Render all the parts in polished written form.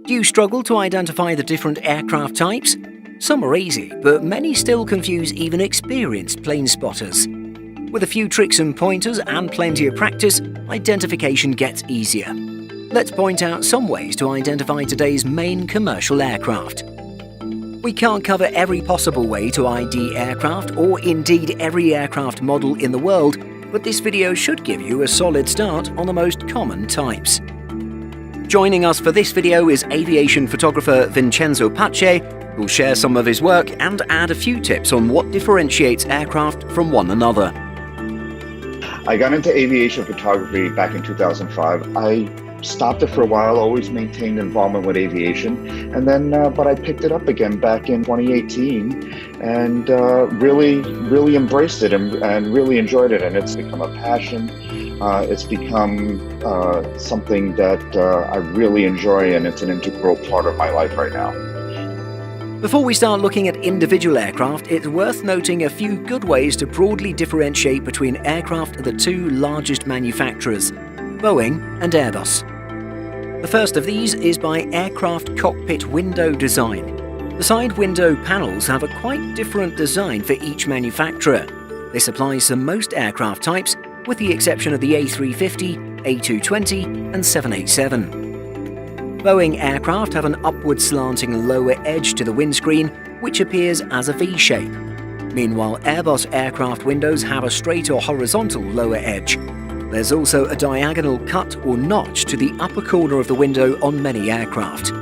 Do you struggle to identify the different aircraft types? Some are easy, but many still confuse even experienced plane spotters. With a few tricks and pointers and plenty of practice, identification gets easier. Let's point out some ways to identify today's main commercial aircraft. We can't cover every possible way to ID aircraft, or indeed every aircraft model in the world, but this video should give you a solid start on the most common types. Joining us for this video is aviation photographer Vincenzo Pace, who'll share some of his work and add a few tips on what differentiates aircraft from one another. I got into aviation photography back in 2005. I stopped it for a while, always maintained involvement with aviation, and then but I picked it up again back in 2018 and really embraced it and really enjoyed it, and it's become a passion. It's become something that I really enjoy, and it's an integral part of my life right now. Before we start looking at individual aircraft, it's worth noting a few good ways to broadly differentiate between aircraft of the two largest manufacturers, Boeing and Airbus. The first of these is by aircraft cockpit window design. The side window panels have a quite different design for each manufacturer. This applies to most aircraft types, with the exception of the A350, A220 and 787. Boeing aircraft have an upward slanting lower edge to the windscreen, which appears as a V-shape. Meanwhile, Airbus aircraft windows have a straight or horizontal lower edge. There's also a diagonal cut or notch to the upper corner of the window on many aircraft.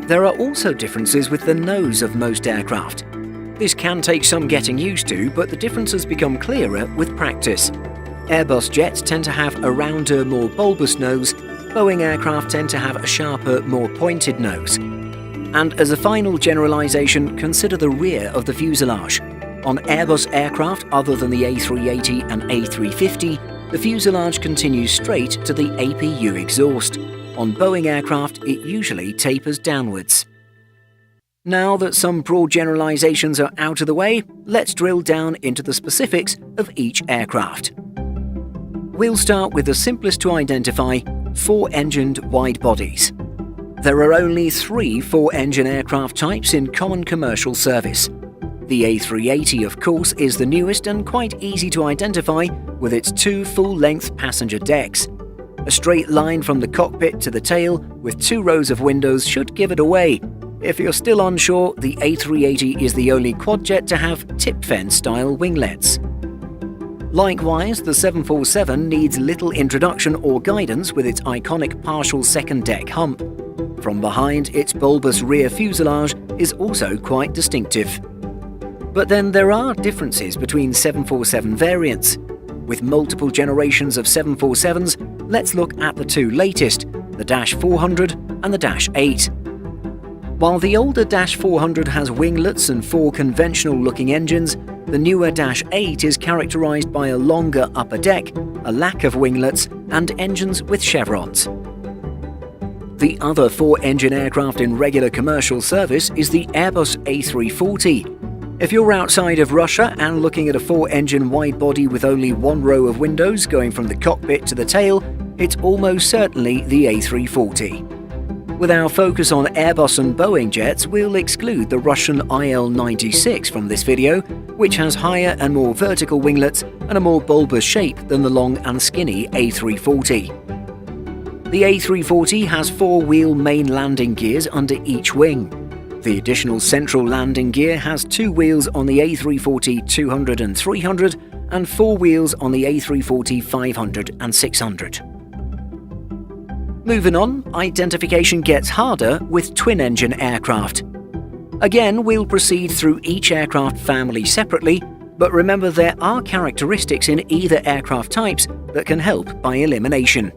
There are also differences with the nose of most aircraft. This can take some getting used to, but the differences become clearer with practice. Airbus jets tend to have a rounder, more bulbous nose. Boeing aircraft tend to have a sharper, more pointed nose. And as a final generalization, consider the rear of the fuselage. On Airbus aircraft other than the A380 and A350, the fuselage continues straight to the APU exhaust. On Boeing aircraft, it usually tapers downwards. Now that some broad generalizations are out of the way, let's drill down into the specifics of each aircraft. We'll start with the simplest to identify, four-engined wide-bodies. There are only three four-engine aircraft types in common commercial service. The A380, of course, is the newest and quite easy to identify with its two full-length passenger decks. A straight line from the cockpit to the tail with two rows of windows should give it away. If you're still unsure, the A380 is the only quadjet to have tip fence-style winglets. Likewise, the 747 needs little introduction or guidance with its iconic partial second deck hump. From behind, its bulbous rear fuselage is also quite distinctive. But then there are differences between 747 variants. With multiple generations of 747s, let's look at the two latest, the Dash 400 and the Dash 8. While the older Dash 400 has winglets and four conventional-looking engines, the newer Dash 8 is characterized by a longer upper deck, a lack of winglets, and engines with chevrons. The other four-engine aircraft in regular commercial service is the Airbus A340. If you're outside of Russia and looking at a four-engine wide-body with only one row of windows going from the cockpit to the tail, it's almost certainly the A340. With our focus on Airbus and Boeing jets, we'll exclude the Russian IL-96 from this video, which has higher and more vertical winglets and a more bulbous shape than the long and skinny A340. The A340 has four-wheel main landing gears under each wing. The additional central landing gear has two wheels on the A340 200 and 300 and four wheels on the A340 500 and 600. Moving on, identification gets harder with twin-engine aircraft. Again, we'll proceed through each aircraft family separately, but remember there are characteristics in either aircraft types that can help by elimination.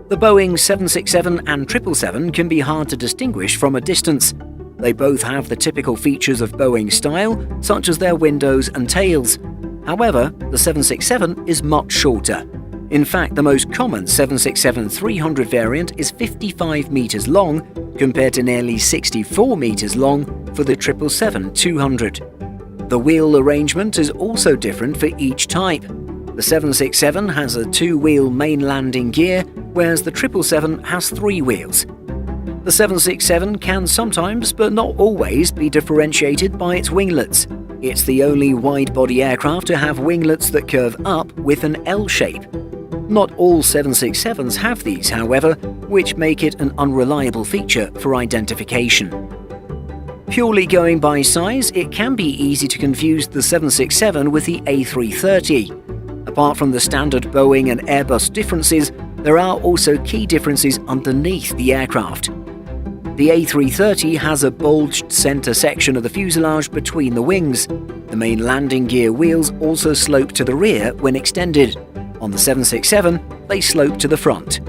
The Boeing 767 and 777 can be hard to distinguish from a distance. They both have the typical features of Boeing style, such as their windows and tails. However, the 767 is much shorter. In fact, the most common 767-300 variant is 55 meters long, compared to nearly 64 meters long for the 777-200. The wheel arrangement is also different for each type. The 767 has a two-wheel main landing gear, whereas the 777 has three wheels. The 767 can sometimes, but not always, be differentiated by its winglets. It's the only wide-body aircraft to have winglets that curve up with an L shape. Not all 767s have these, however, which make it an unreliable feature for identification. Purely going by size, it can be easy to confuse the 767 with the A330. Apart from the standard Boeing and Airbus differences, there are also key differences underneath the aircraft. The A330 has a bulged center section of the fuselage between the wings. The main landing gear wheels also slope to the rear when extended. On the 767, they slope to the front.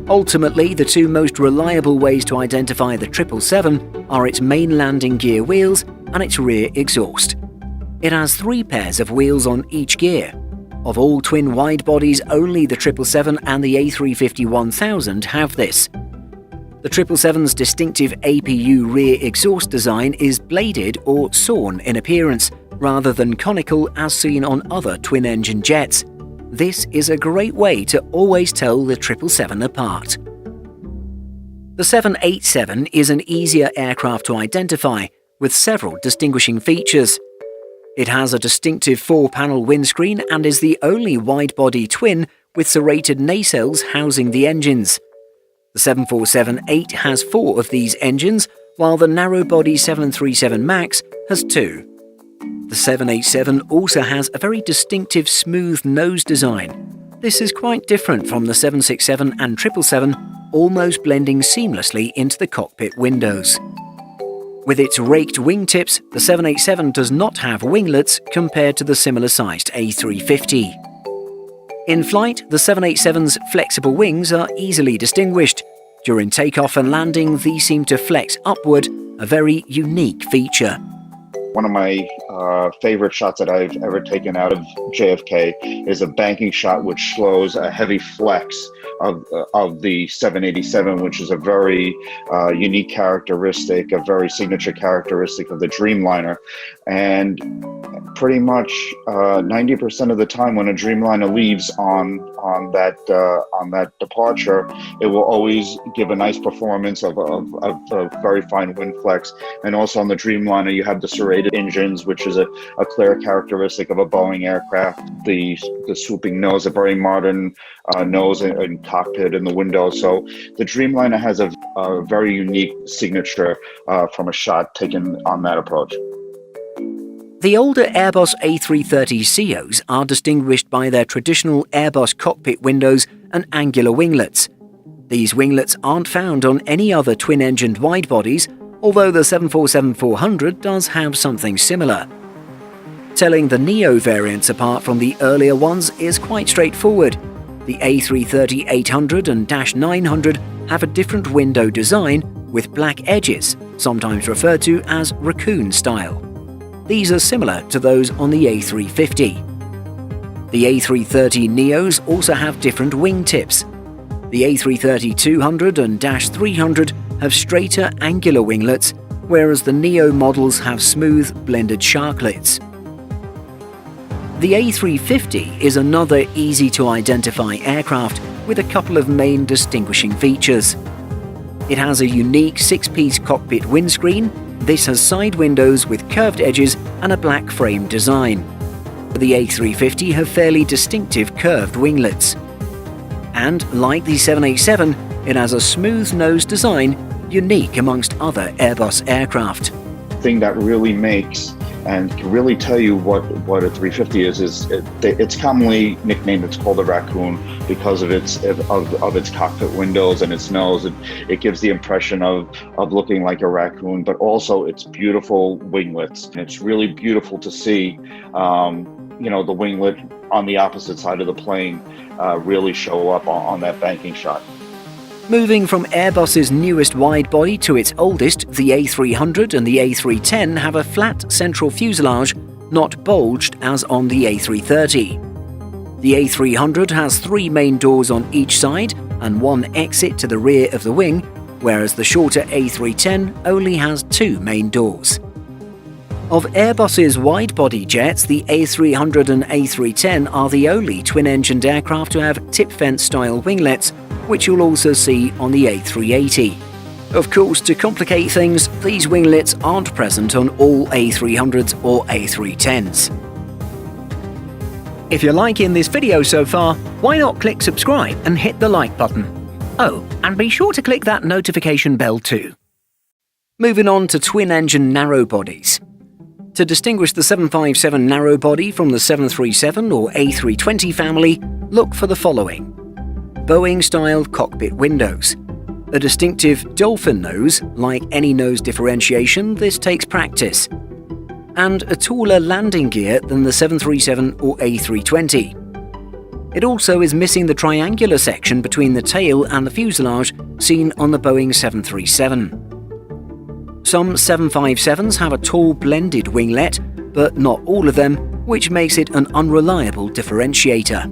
Ultimately, the two most reliable ways to identify the 777 are its main landing gear wheels and its rear exhaust. It has 3 pairs of wheels on each gear. Of all twin wide-bodies, only the 777 and the A350-1000 have this. The 777's distinctive APU rear exhaust design is bladed or sawn in appearance, rather than conical as seen on other twin-engine jets. This is a great way to always tell the 777 apart. The 787 is an easier aircraft to identify, with several distinguishing features. It has a distinctive 4-panel windscreen and is the only wide-body twin with serrated nacelles housing the engines. The 747-8 has 4 of these engines, while the narrow-body 737 MAX has 2. The 787 also has a very distinctive smooth nose design. This is quite different from the 767 and 777, almost blending seamlessly into the cockpit windows. With its raked wingtips, the 787 does not have winglets compared to the similar-sized A350. In flight, the 787's flexible wings are easily distinguished. During takeoff and landing, these seem to flex upward, a very unique feature. One of my favorite shots that I've ever taken out of JFK is a banking shot which shows a heavy flex of the 787, which is a very unique characteristic, a very signature characteristic of the Dreamliner. And pretty much 90% of the time when a Dreamliner leaves on that departure, it will always give a nice performance of a very fine wind flex. And also on the Dreamliner, you have the serrated engines, which is a clear characteristic of a Boeing aircraft. The swooping nose, a very modern nose and cockpit in the window. So the Dreamliner has a very unique signature from a shot taken on that approach. The older Airbus A330ceos are distinguished by their traditional Airbus cockpit windows and angular winglets. These winglets aren't found on any other twin-engined widebodies, although the 747-400 does have something similar. Telling the Neo variants apart from the earlier ones is quite straightforward. The A330-800 and -900 have a different window design with black edges, sometimes referred to as raccoon style. These are similar to those on the A350. The A330neos also have different wingtips. The A330-200 and -300 have straighter angular winglets, whereas the Neo models have smooth blended sharklets. The A350 is another easy-to-identify aircraft with a couple of main distinguishing features. It has a unique 6-piece cockpit windscreen. This has side windows with curved edges and a black frame design. The A350 have fairly distinctive curved winglets. And like the 787, it has a smooth nose design unique amongst other Airbus aircraft. The thing that really makes and can really tell you what a 350 is it's commonly nicknamed, it's called a raccoon because of its cockpit windows and its nose. It gives the impression of looking like a raccoon, but also its beautiful winglets. And it's really beautiful to see the winglet on the opposite side of the plane really show up on that banking shot. Moving from Airbus's newest widebody to its oldest, the A300 and the A310 have a flat central fuselage, not bulged as on the A330. The A300 has 3 main doors on each side and 1 exit to the rear of the wing, whereas the shorter A310 only has 2 main doors. Of Airbus's widebody jets, the A300 and A310 are the only twin-engined aircraft to have tip-fence style winglets, which you'll also see on the A380. Of course, to complicate things, these winglets aren't present on all A300s or A310s. If you're liking this video so far, why not click subscribe and hit the like button? Oh, and be sure to click that notification bell too. Moving on to twin-engine narrow-bodies. To distinguish the 757 narrow-body from the 737 or A320 family, look for the following: Boeing-style cockpit windows, a distinctive dolphin nose. Like any nose differentiation, this takes practice, and a taller landing gear than the 737 or A320. It also is missing the triangular section between the tail and the fuselage seen on the Boeing 737. Some 757s have a tall blended winglet, but not all of them, which makes it an unreliable differentiator.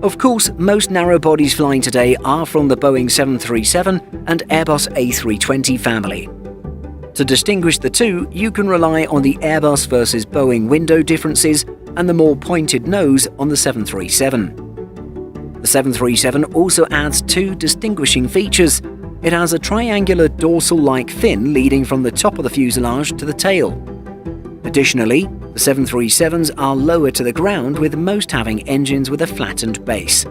Of course, most narrow bodies flying today are from the Boeing 737 and Airbus A320 family. To distinguish the two, you can rely on the Airbus versus Boeing window differences and the more pointed nose on the 737. The 737 also adds two distinguishing features. It has a triangular dorsal-like fin leading from the top of the fuselage to the tail. Additionally, the 737s are lower to the ground, with most having engines with a flattened base.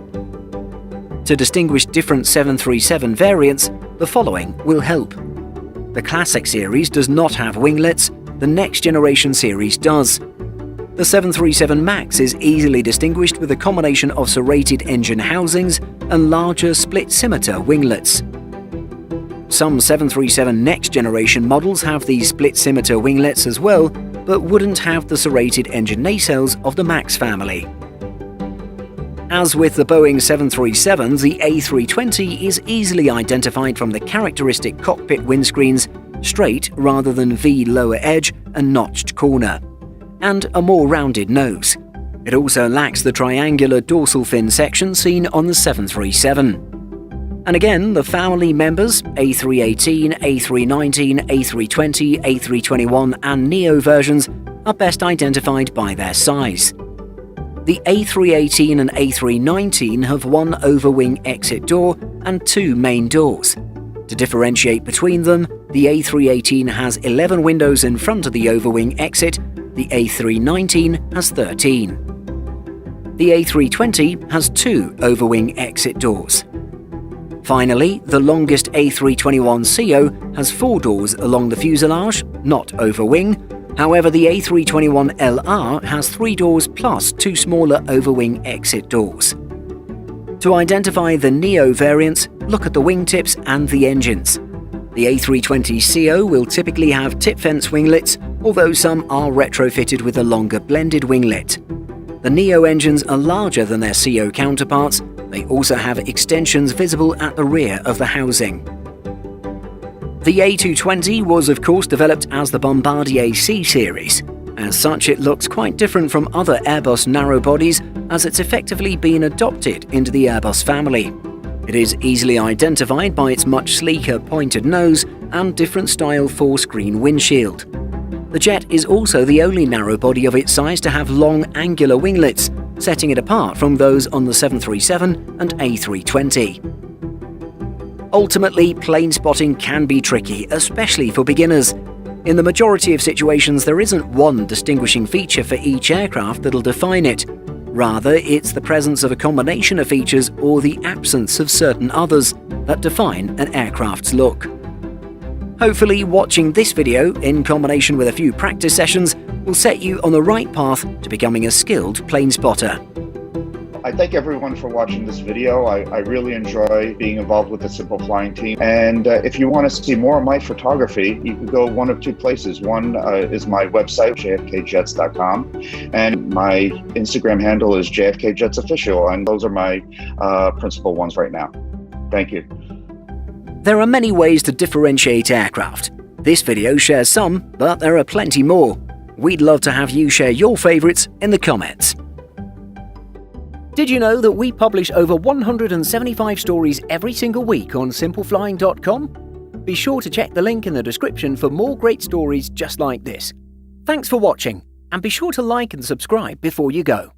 To distinguish different 737 variants, the following will help. The Classic series does not have winglets, the Next Generation series does. The 737 MAX is easily distinguished with a combination of serrated engine housings and larger split scimitar winglets. Some 737 Next Generation models have these split scimitar winglets as well, but wouldn't have the serrated engine nacelles of the MAX family. As with the Boeing 737s, the A320 is easily identified from the characteristic cockpit windscreens, straight rather than V lower edge and notched corner, and a more rounded nose. It also lacks the triangular dorsal fin section seen on the 737. And again, the family members, A318, A319, A320, A321 and Neo versions, are best identified by their size. The A318 and A319 have one overwing exit door and two main doors. To differentiate between them, the A318 has 11 windows in front of the overwing exit, the A319 has 13. The A320 has two overwing exit doors. Finally, the longest A321ceo has 4 doors along the fuselage, not overwing. However, the A321LR has 3 doors plus 2 smaller overwing exit doors. To identify the Neo variants, look at the wingtips and the engines. The A320ceo will typically have tip fence winglets, although some are retrofitted with a longer blended winglet. The Neo engines are larger than their ceo counterparts. They also have extensions visible at the rear of the housing. The A220 was of course developed as the Bombardier C series. As such, it looks quite different from other Airbus narrow bodies, as it's effectively been adopted into the Airbus family. It is easily identified by its much sleeker pointed nose and different style 4-screen windshield. The jet is also the only narrow body of its size to have long angular winglets, setting it apart from those on the 737 and A320. Ultimately, plane spotting can be tricky, especially for beginners. In the majority of situations, there isn't one distinguishing feature for each aircraft that'll define it. Rather, it's the presence of a combination of features or the absence of certain others that define an aircraft's look. Hopefully, watching this video, in combination with a few practice sessions, will set you on the right path to becoming a skilled plane spotter. I thank everyone for watching this video. I really enjoy being involved with the Simple Flying team. And if you want to see more of my photography, you can go one of two places. One is my website, jfkjets.com, and my Instagram handle is jfkjetsofficial, and those are my principal ones right now. Thank you. There are many ways to differentiate aircraft. This video shares some, but there are plenty more. We'd love to have you share your favourites in the comments. Did you know that we publish over 175 stories every single week on simpleflying.com? Be sure to check the link in the description for more great stories just like this. Thanks for watching, and be sure to like and subscribe before you go.